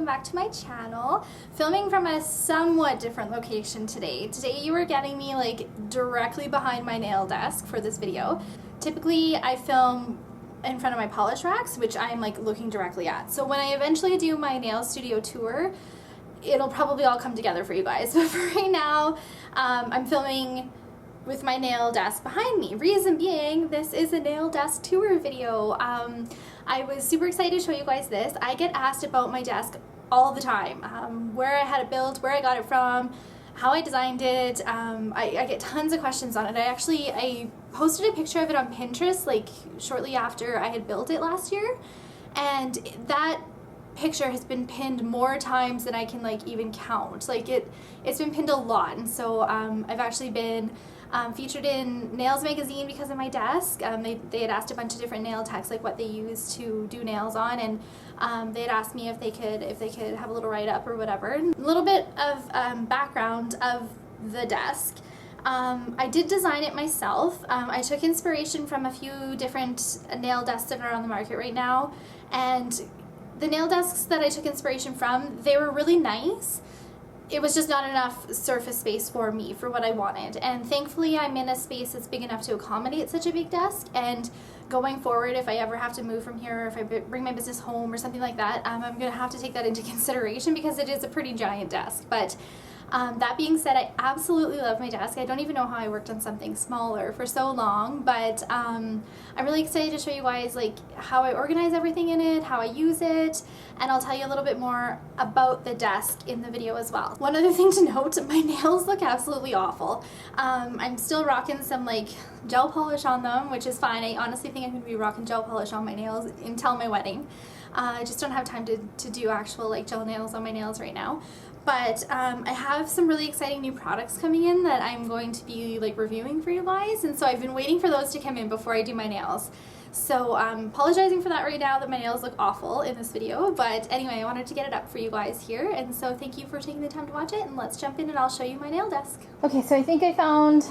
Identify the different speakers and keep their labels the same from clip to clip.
Speaker 1: welcome back to my channel. Filming from a somewhat different location today. Today you are getting me like directly behind my nail desk for this video. Typically I film in front of my polish racks, which I'm like looking directly at. So when I eventually do my nail studio tour, it'll probably all come together for you guys. But for right now, I'm filming with my nail desk behind me. Reason being, this is a nail desk tour video. I was super excited to show you guys this. I get asked about my desk all the time. Where I had it built, where I got it from, how I designed it. I get tons of questions on it. I posted a picture of it on Pinterest like shortly after I had built it last year, and that picture has been pinned more times than I can like even count. Like it's been pinned a lot, and so I've actually been featured in Nails magazine because of my desk. They had asked a bunch of different nail techs like what they use to do nails on, and they had asked me if they could have a little write-up or whatever. A little bit of background of the desk. I did design it myself. I took inspiration from a few different nail desks that are on the market right now, and the nail desks that I took inspiration from, they were really nice. It was just not enough surface space for me, for what I wanted. And thankfully I'm in a space that's big enough to accommodate such a big desk, and going forward, if I ever have to move from here, or if I bring my business home or something like that, I'm going to have to take that into consideration because it is a pretty giant desk. But that being said, I absolutely love my desk. I don't even know how I worked on something smaller for so long, but I'm really excited to show you guys like how I organize everything in it, how I use it, and I'll tell you a little bit more about the desk in the video as well. One other thing to note, my nails look absolutely awful. I'm still rocking some like gel polish on them, which is fine. I honestly think I'm going to be rocking gel polish on my nails until my wedding. I just don't have time to do actual like gel nails on my nails right now. But I have some really exciting new products coming in that I'm going to be like reviewing for you guys, and so I've been waiting for those to come in before I do my nails. So I'm apologizing for that right now, that my nails look awful in this video, but anyway, I wanted to get it up for you guys here, and so thank you for taking the time to watch it, and let's jump in and I'll show you my nail desk. Okay, so I think I found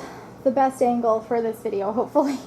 Speaker 1: the best angle for this video, hopefully.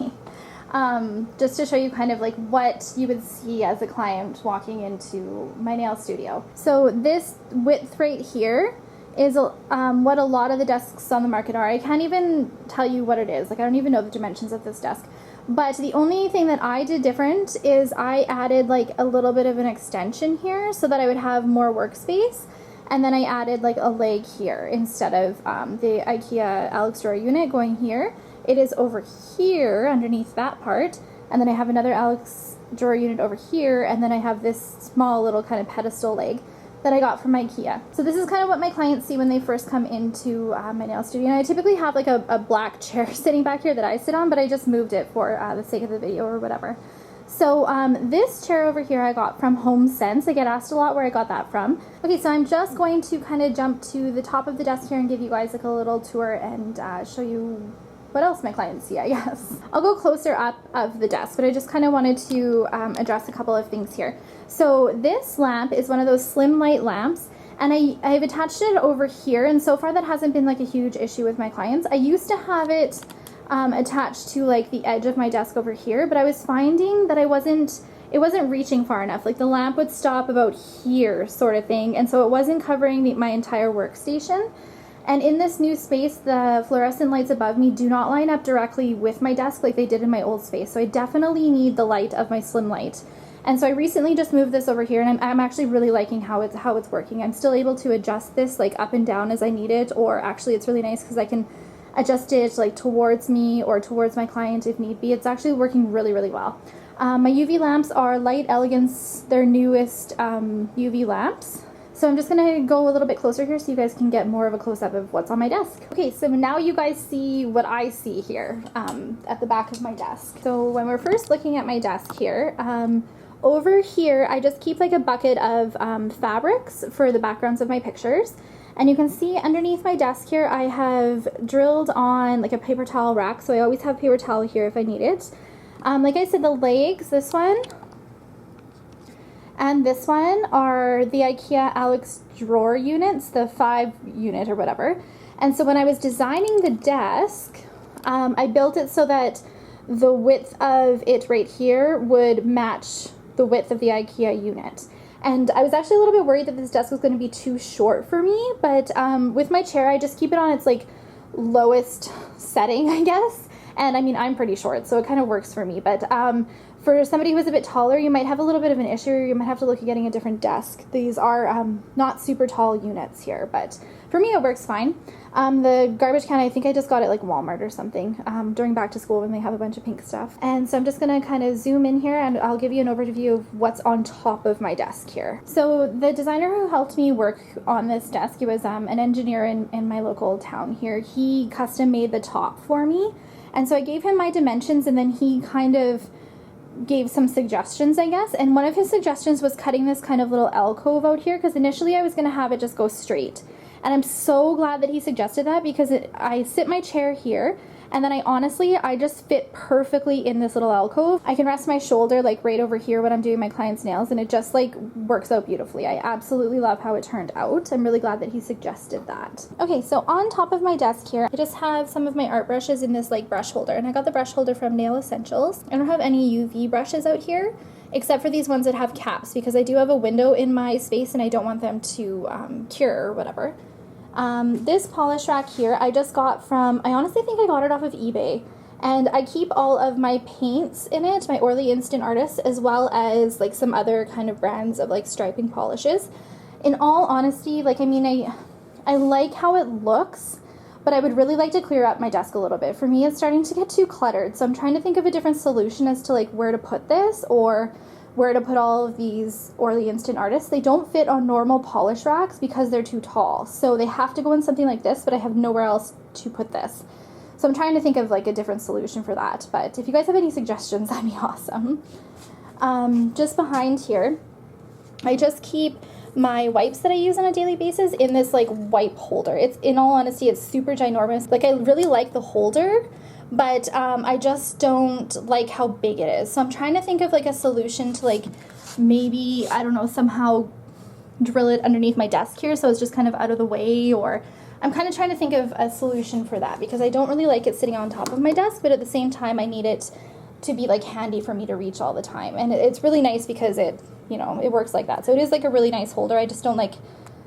Speaker 1: Just to show you kind of like what you would see as a client walking into my nail studio. So this width right here is what a lot of the desks on the market are. I can't even tell you what it is. Like I don't even know the dimensions of this desk. But the only thing that I did different is I added like a little bit of an extension here so that I would have more workspace. And then I added like a leg here instead of the IKEA Alex drawer unit going here. It is over here underneath that part, and then I have another Alex drawer unit over here, and then I have this small little kind of pedestal leg that I got from IKEA. So this is kind of what my clients see when they first come into my nail studio. And I typically have like a black chair sitting back here that I sit on, but I just moved it for the sake of the video or whatever. So this chair over here I got from HomeSense. I get asked a lot where I got that from. Okay, so I'm just going to kind of jump to the top of the desk here and give you guys like a little tour and show you what else my clients see, I guess. I'll go closer up of the desk, but I just kind of wanted to address a couple of things here. So this lamp is one of those slim light lamps, and I've attached it over here, and so far that hasn't been like a huge issue with my clients. I used to have it attached to like the edge of my desk over here, but I was finding that it wasn't reaching far enough. Like the lamp would stop about here sort of thing, and so it wasn't covering my entire workstation. And in this new space, the fluorescent lights above me do not line up directly with my desk like they did in my old space. So I definitely need the light of my slim light. And so I recently just moved this over here, and I'm actually really liking how it's working. I'm still able to adjust this like up and down as I need it, or actually it's really nice because I can adjust it like towards me or towards my client if need be. It's actually working really, really well. My UV lamps are Light Elegance, their newest UV lamps. So I'm just going to go a little bit closer here so you guys can get more of a close-up of what's on my desk. Okay, so now you guys see what I see here at the back of my desk. So when we're first looking at my desk here, over here I just keep like a bucket of fabrics for the backgrounds of my pictures. And you can see underneath my desk here I have drilled on like a paper towel rack, so I always have paper towel here if I need it. Like I said, the legs, this one and this one are the IKEA Alex drawer units, the 5 unit or whatever. And so when I was designing the desk, I built it so that the width of it right here would match the width of the IKEA unit. And I was actually a little bit worried that this desk was going to be too short for me, but with my chair, I just keep it on its like lowest setting, I guess. And I mean, I'm pretty short, so it kind of works for me. But for somebody who's a bit taller, you might have a little bit of an issue. You might have to look at getting a different desk. These are not super tall units here, but for me, it works fine. The garbage can, I think I just got it like Walmart or something during back to school when they have a bunch of pink stuff. And so I'm just gonna kind of zoom in here and I'll give you an overview of what's on top of my desk here. So the designer who helped me work on this desk, he was an engineer in my local town here. He custom made the top for me. And so I gave him my dimensions and then he kind of gave some suggestions, I guess. And one of his suggestions was cutting this kind of little alcove out here because initially I was gonna have it just go straight. And I'm so glad that he suggested that because I sit my chair here and then I just fit perfectly in this little alcove. I can rest my shoulder like right over here when I'm doing my client's nails and it just like works out beautifully. I absolutely love how it turned out. I'm really glad that he suggested that. Okay, so on top of my desk here, I just have some of my art brushes in this like brush holder, and I got the brush holder from Nail Essentials. I don't have any UV brushes out here except for these ones that have caps because I do have a window in my space and I don't want them to cure or whatever. This polish rack here I just got from, I honestly think I got it off of eBay, and I keep all of my paints in it, my Orly Instant Artist, as well as like some other kind of brands of like striping polishes. In all honesty, like I mean, I like how it looks, but I would really like to clear up my desk a little bit. For me, it's starting to get too cluttered, so I'm trying to think of a different solution as to like where to put this or where to put all of these Orly Instant Artists. They don't fit on normal polish racks because they're too tall. So they have to go in something like this, but I have nowhere else to put this. So I'm trying to think of like a different solution for that. But if you guys have any suggestions, that'd be awesome. Just behind here, I just keep my wipes that I use on a daily basis in this like wipe holder. It's, in all honesty, it's super ginormous. Like I really like the holder, but I just don't like how big it is. So I'm trying to think of like a solution to like maybe, I don't know, somehow drill it underneath my desk here so it's just kind of out of the way, or I'm kind of trying to think of a solution for that because I don't really like it sitting on top of my desk, but at the same time I need it to be like handy for me to reach all the time. And it's really nice because it, you know, it works like that. So it is like a really nice holder. I just don't like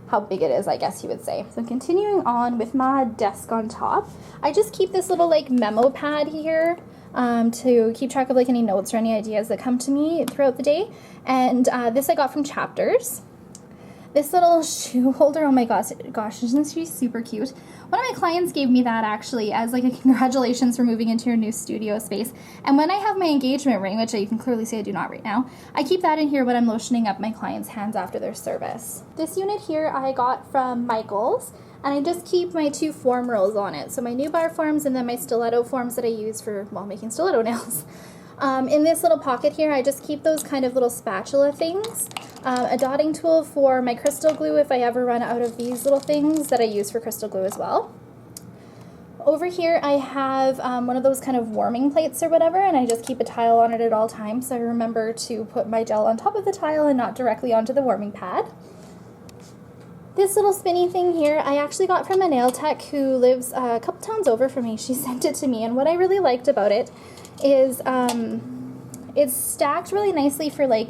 Speaker 1: how big it is, I guess you would say. So continuing on with my desk on top, I just keep this little like memo pad here to keep track of like any notes or any ideas that come to me throughout the day. And this I got from Chapters. This little shoe holder, oh my gosh, isn't she super cute? One of my clients gave me that actually as like a congratulations for moving into your new studio space. And when I have my engagement ring, which you can clearly see I do not right now, I keep that in here when I'm lotioning up my clients' hands after their service. This unit here I got from Michael's, and I just keep my 2 form rolls on it. So my Nubar forms and then my stiletto forms that I use for, well, making stiletto nails. In this little pocket here, I just keep those kind of little spatula things. A dotting tool for my crystal glue if I ever run out of these little things that I use for crystal glue as well. Over here I have one of those kind of warming plates or whatever, and I just keep a tile on it at all times so I remember to put my gel on top of the tile and not directly onto the warming pad. This little spinny thing here I actually got from a nail tech who lives a couple towns over from me. She sent it to me, and what I really liked about it is it's stacked really nicely for like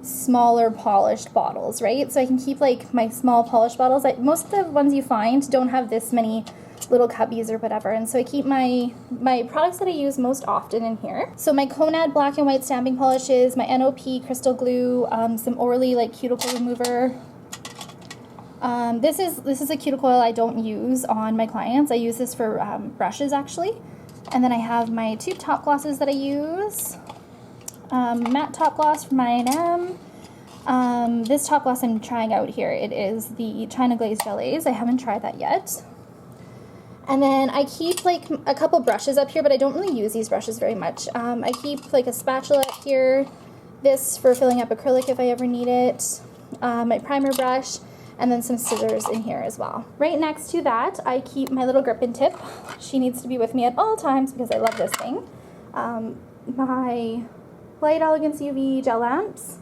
Speaker 1: smaller polished bottles, right? So I can keep like my small polished bottles. Most of the ones you find don't have this many little cubbies or whatever, and so I keep my products that I use most often in here. So my Conad black and white stamping polishes, my NOP crystal glue, some Orly like cuticle remover. This is a cuticle oil I don't use on my clients. I use this for brushes actually. And then I have my tube top glosses that I use. Matte top gloss from I&M. This top gloss I'm trying out here. It is the China Glaze Gelées. I haven't tried that yet. And then I keep like a couple brushes up here, but I don't really use these brushes very much. I keep like a spatula up here. This for filling up acrylic if I ever need it. My primer brush. And then some scissors in here as well. Right next to that, I keep my little grip and tip. She needs to be with me at all times because I love this thing. My Light Elegance UV gel lamps.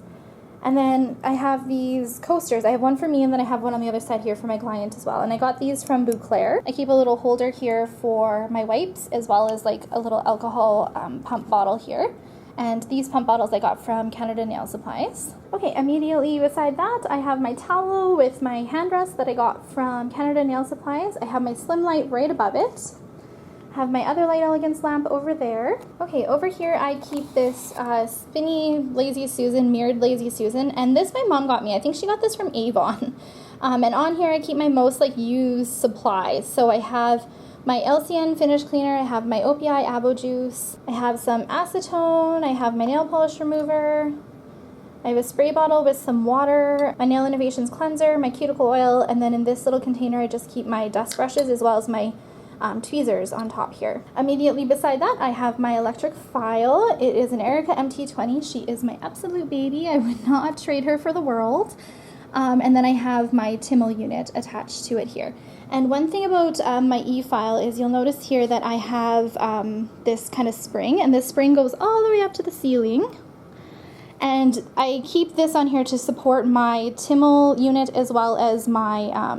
Speaker 1: And then I have these coasters. I have one for me and then I have one on the other side here for my client as well. And I got these from Bouclair. I keep a little holder here for my wipes as well as like a little alcohol pump bottle here. And these pump bottles I got from Canada Nail Supplies. Okay, immediately beside that, I have my towel with my hand rest that I got from Canada Nail Supplies. I have my slim light right above it. I have my other light elegance lamp over there. Okay, over here I keep this spinny Lazy Susan, mirrored Lazy Susan, and this my mom got me. I think she got this from Avon. And on here I keep my most used supplies. So I have my LCN finish cleaner, I have my OPI Abo Juice, I have some acetone, I have my nail polish remover, I have a spray bottle with some water, my Nail Innovations cleanser, my cuticle oil, and then in this little container I just keep my dust brushes as well as my tweezers on top here. Immediately beside that I have my electric file. It is an Erica MT20. She is my absolute baby. I would not trade her for the world. And then I have my Timmel unit attached to it here. And one thing about my e-file is you'll notice here that I have this kind of spring, and this spring goes all the way up to the ceiling. And I keep this on here to support my Timmel unit as well as my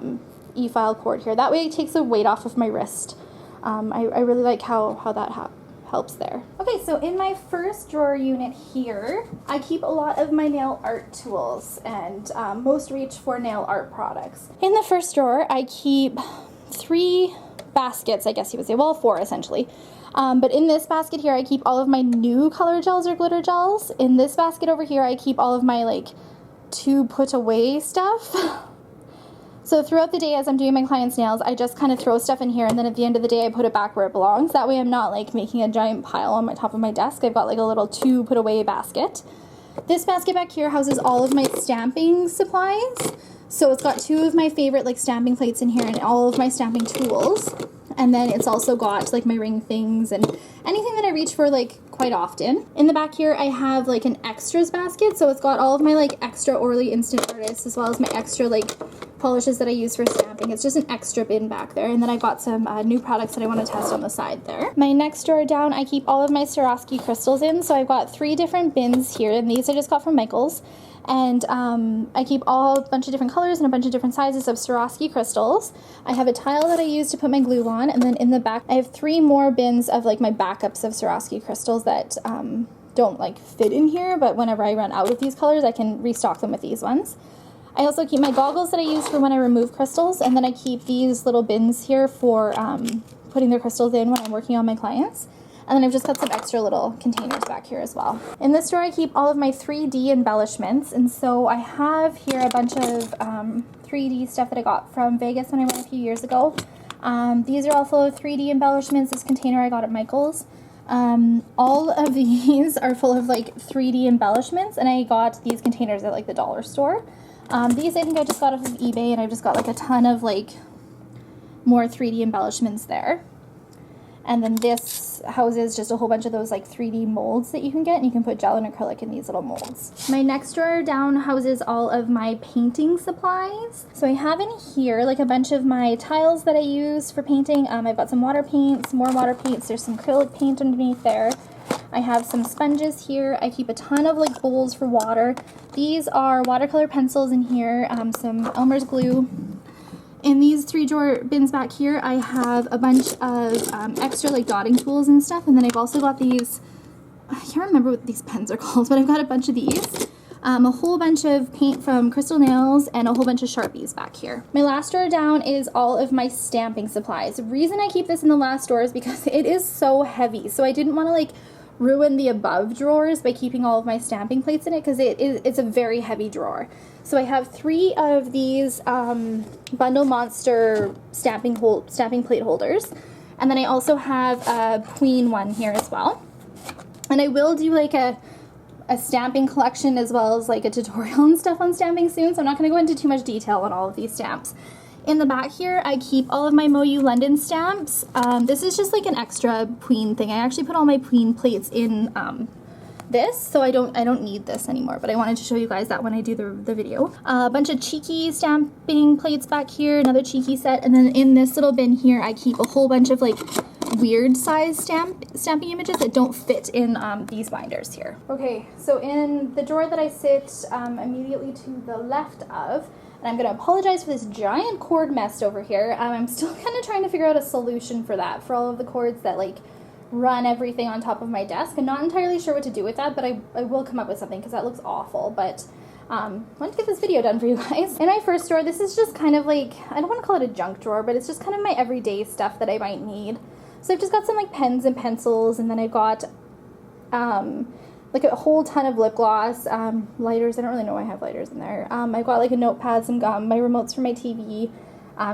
Speaker 1: e-file cord here. That way it takes the weight off of my wrist. I really like how that helps there. Okay, so in my first drawer unit here, I keep a lot of my nail art tools and most reach for nail art products. In the first drawer, I keep 3 baskets, I guess you would say, well, 4 essentially. But in this basket here, I keep all of my new color gels or glitter gels. In this basket over here, I keep all of my to put away stuff. So throughout the day as I'm doing my clients' nails, I just kind of throw stuff in here, and then at the end of the day I put it back where it belongs. That way I'm not making a giant pile on my top of my desk. I've got a little to put away basket. This basket back here houses all of my stamping supplies. So it's got 2 of my favorite stamping plates in here and all of my stamping tools. And then it's also got my ring things and anything that I reach for quite often. In the back here I have an extras basket, so it's got all of my extra Orly Instant Artists as well as my extra polishes that I use for stamping. It's just an extra bin back there. And then I've got some new products that I want to test on the side there. My next drawer down, I keep all of my Swarovski crystals in. So I've got 3 different bins here, and these I just got from Michael's. And I keep a bunch of different colors and a bunch of different sizes of Swarovski crystals. I have a tile that I use to put my glue on, and then in the back I have 3 more bins of my backups of Swarovski crystals that don't fit in here, but whenever I run out of these colors I can restock them with these ones. I also keep my goggles that I use for when I remove crystals, and then I keep these little bins here for putting their crystals in when I'm working on my clients. And then I've just got some extra little containers back here as well. In this drawer I keep all of my 3D embellishments, and so I have here a bunch of 3D stuff that I got from Vegas when I went a few years ago. These are all full of 3D embellishments. This container I got at Michael's. All of these are full of 3D embellishments, and I got these containers at the dollar store. These I think I just got off of eBay, and I've just got a ton of more 3D embellishments there. And then this houses just a whole bunch of those 3D molds that you can get, and you can put gel and acrylic in these little molds. My next drawer down houses all of my painting supplies. So I have in here a bunch of my tiles that I use for painting. I've got some water paints, more water paints, there's some acrylic paint underneath there. I have some sponges here. I keep a ton of bowls for water. These are watercolor pencils in here, some Elmer's glue. In these 3 drawer bins back here, I have a bunch of extra dotting tools and stuff, and then I've also got these, I can't remember what these pens are called, but I've got a bunch of these. A whole bunch of paint from Crystal Nails, and a whole bunch of Sharpies back here. My last drawer down is all of my stamping supplies. The reason I keep this in the last drawer is because it is so heavy, so I didn't want to ruin the above drawers by keeping all of my stamping plates in it, because it's a very heavy drawer. So I have 3 of these Bundle Monster stamping plate holders, and then I also have a Queen one here as well. And I will do a stamping collection as well as a tutorial and stuff on stamping soon, so I'm not going to go into too much detail on all of these stamps. In the back here, I keep all of my Moyu London stamps. This is just an extra Queen thing. I actually put all my Queen plates in this, so I don't need this anymore, but I wanted to show you guys that when I do the video. A bunch of cheeky stamping plates back here, another cheeky set, and then in this little bin here, I keep a whole bunch of weird size stamping images that don't fit in these binders here. Okay, so in the drawer that I sit immediately to the left of, and I'm going to apologize for this giant cord mess over here. I'm still kind of trying to figure out a solution for that, for all of the cords that run everything on top of my desk. I'm not entirely sure what to do with that, but I will come up with something because that looks awful. But I wanted to get this video done for you guys. In my first drawer, this is just kind of like, I don't want to call it a junk drawer, but it's just kind of my everyday stuff that I might need. So I've just got some like pens and pencils, and then I've got like a whole ton of lip gloss, lighters. I don't really know why I have lighters in there. I've got like a notepad, some gum, my remotes for my TV,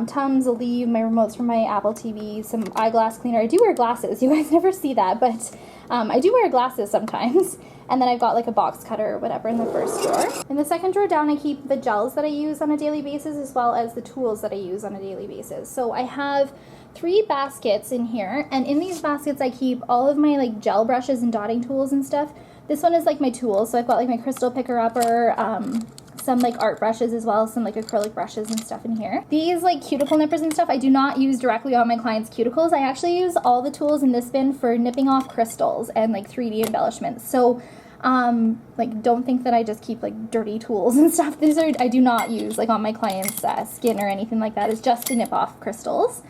Speaker 1: Tums, a leave, my remotes for my Apple TV, some eyeglass cleaner. I do wear glasses. You guys never see that, but I do wear glasses sometimes. And then I've got like a box cutter or whatever in the first drawer. In the second drawer down, I keep the gels that I use on a daily basis as well as the tools that I use on a daily basis. So I have 3 baskets in here, and in these baskets I keep all of my like gel brushes and dotting tools and stuff. This one is like my tools, so I've got like my crystal picker upper, some like art brushes as well, some like acrylic brushes and stuff in here. These like cuticle nippers and stuff I do not use directly on my clients' cuticles. I actually use all the tools in this bin for nipping off crystals and like 3D embellishments. So like don't think that I just keep like dirty tools and stuff. These are, I do not use like on my clients' skin or anything like that. It's just to nip off crystals.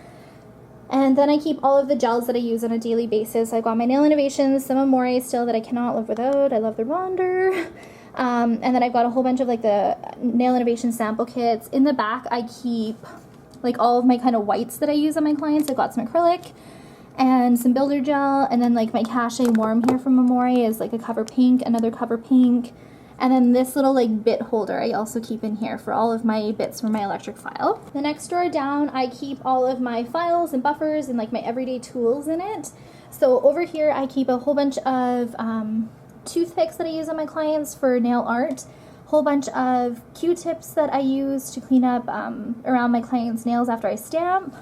Speaker 1: And then I keep all of the gels that I use on a daily basis. I've got my Nail Innovations, some Amore still that I cannot live without. I love their bonder. And then I've got a whole bunch of like the Nail Innovation sample kits. In the back I keep like all of my kind of whites that I use on my clients. I've got some acrylic and some builder gel, and then like my Cachet Warm here from Amore is like a cover pink, another cover pink, and then this little like bit holder I also keep in here for all of my bits from my electric file. The next drawer down I keep all of my files and buffers and like my everyday tools in it. So over here I keep a whole bunch of toothpicks that I use on my clients for nail art, whole bunch of Q-tips that I use to clean up around my clients' nails after I stamp.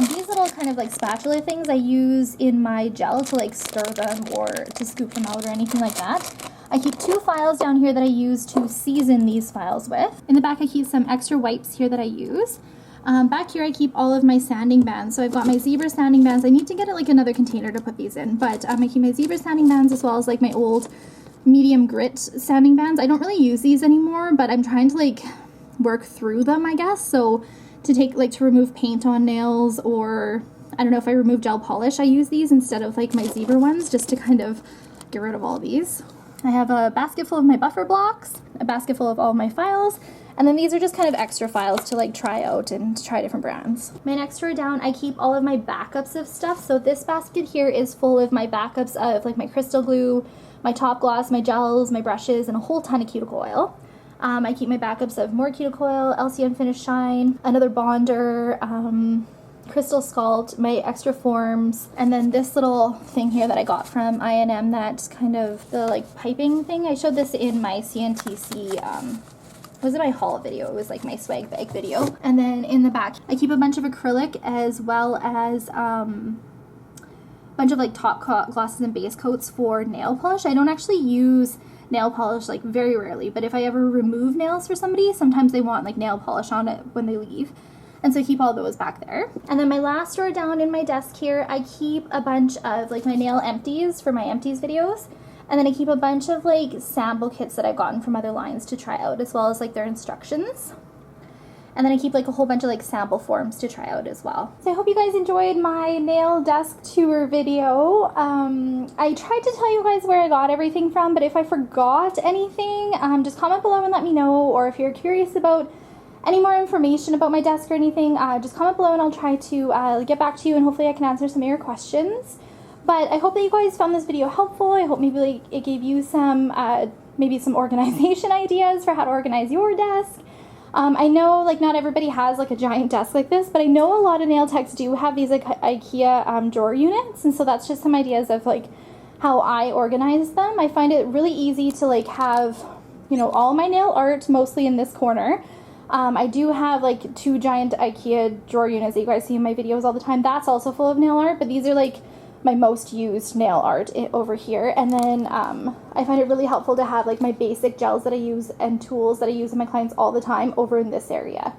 Speaker 1: These little kind of like spatula things I use in my gel to like stir them or to scoop them out or anything like that. I keep 2 files down here that I use to season these files with. In the back I keep some extra wipes here that I use. Back here I keep all of my sanding bands. So I've got my zebra sanding bands. I need to get like another container to put these in, but I keep my zebra sanding bands as well as like my old medium grit sanding bands. I don't really use these anymore, but I'm trying to like work through them, I guess. So to take like to remove paint on nails, or I don't know, if I remove gel polish, I use these instead of like my zebra ones just to kind of get rid of all these. I have a basket full of my buffer blocks, a basket full of all of my files, and then these are just kind of extra files to like try out and try different brands. My next drawer down, I keep all of my backups of stuff. So this basket here is full of my backups of like my crystal glue, my top gloss, my gels, my brushes, and a whole ton of cuticle oil. I keep my backups of more cuticle oil, LC Unfinished Shine, another bonder, crystal sculpt, my extra forms, and then this little thing here that I got from I&M, that's kind of the like piping thing. I showed this in my CNTC, was it my haul video? It was like my swag bag video. And then in the back, I keep a bunch of acrylic as well as a bunch of like top glosses and base coats for nail polish. I don't actually use nail polish like very rarely, but if I ever remove nails for somebody, sometimes they want like nail polish on it when they leave. And so I keep all those back there. And then my last drawer down in my desk here, I keep a bunch of like my nail empties for my empties videos. And then I keep a bunch of like sample kits that I've gotten from other lines to try out, as well as like their instructions. And then I keep like a whole bunch of like sample forms to try out as well. So I hope you guys enjoyed my nail desk tour video. I tried to tell you guys where I got everything from, but if I forgot anything, just comment below and let me know. Or if you're curious about any more information about my desk or anything, just comment below and I'll try to get back to you, and hopefully I can answer some of your questions. But I hope that you guys found this video helpful. I hope maybe like it gave you some maybe some organization ideas for how to organize your desk. I know like not everybody has like a giant desk like this, but I know a lot of nail techs do have these like IKEA drawer units, and so that's just some ideas of like how I organize them. I find it really easy to like have, you know, all my nail art mostly in this corner. I do have like 2 giant IKEA drawer units that you guys see in my videos all the time. That's also full of nail art, but these are like my most used nail art over here. And then I find it really helpful to have like my basic gels that I use and tools that I use in my clients all the time over in this area.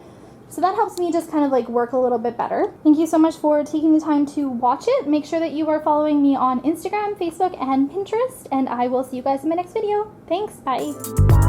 Speaker 1: So that helps me just kind of like work a little bit better. Thank you so much for taking the time to watch it. Make sure that you are following me on Instagram, Facebook, and Pinterest, and I will see you guys in my next video. Thanks, bye.